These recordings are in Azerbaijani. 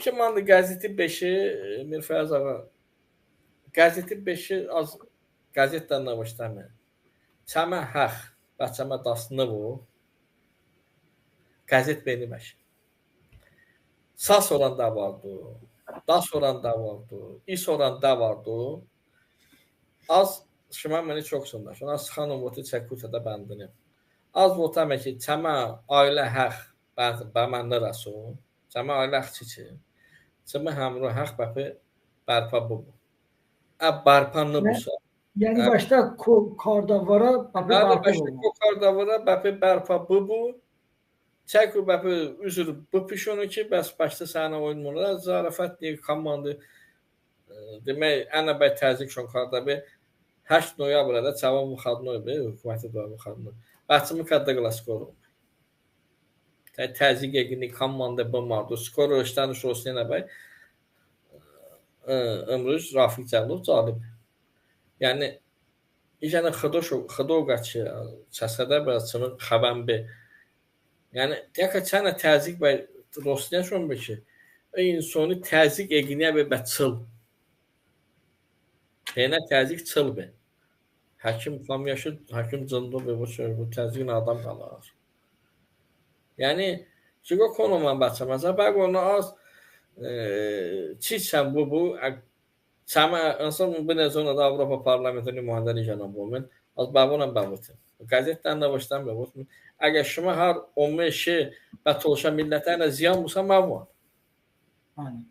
Kimandı qəzeti 5-i Mirfəz ağa. Qəzeti 5-i az qəzetdən namışdamı. Çəmə həq, bəçəmə dasını bu. Qəzet beni bəşi. Sas olan da vardı. Das olan da vardı. İs olan da vardı. Az şıma məni çox sondaş. Ona sıxanım votu çəkutada bəndini. Az votame ki, çəmə ailə həq bəmənli rəsun. Çəmə ailə həq çiçi. Çəmə həmru həq bəpi bərpa bu. Bərpanlı busa. Yəni başda kardavara bəpi bərpa bu. Kardavara bəpi bərpa bu. Çəku bəpi üzür bu pişonu ki, bəs başda sənə oyunmular. Zarafət deyir, komandı demək, ənə bəy təzik şon kardabi 8 noyabrda çavan müxadnoy be, hökuməti də müxadnoy. Bəçimi kadda klaskoru. Təzik egini komanda bəmardı. Skor işdən şosuna nə bəy. Ömrüz Rafiq Cəlov calib. Yəni İcənə xıdoqaçı çəsədə bəçimi xəbənbi. Yəni dəqiqə çənə təzik bəy Rosniya şon be ki, insani təzik eginiyə be bəçil. Yenə təzik çıl be. Həkim famyaşı, həkim cındı be bu təzikin adam qalar. Yəni çıqa konuman bəçəməzə bəq onu az çiçən bu çəmə insan bu nezona da Avropa parlamentini mühəndəri canım bu mən az bəvona bəvətin. Qəzetdən də başdan bəvətin. Əgər şuma hər 15 bətolşa millətlərə ziyan bulsa məvvan. Aynen.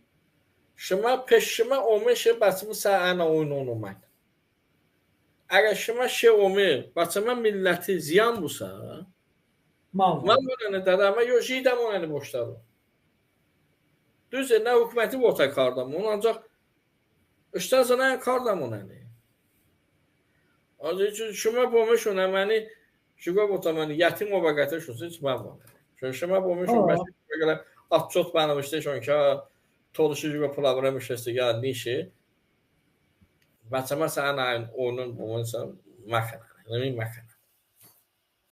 Şuma peşima 15 bəçimi sənə oyun olmayın. Əgər şuma şey olmayı bəçimə milləti ziyan bulsa məvvan nə də amma yox jidəm onu boşlar. Düz nə hökuməti vota kardam onu ancaq üstən sana kardam onu. Azıcık şuma bulmuş ona məni şuqa votamani yetim obaqətə şusu heç məvvan. Şuma bulmuş ona belə atçot bənamışdı şon ki Toluşucu və proqram işləsə ya nişi bəçəmə sənə oyunun olunsa məxənə. Nəmin məxənə.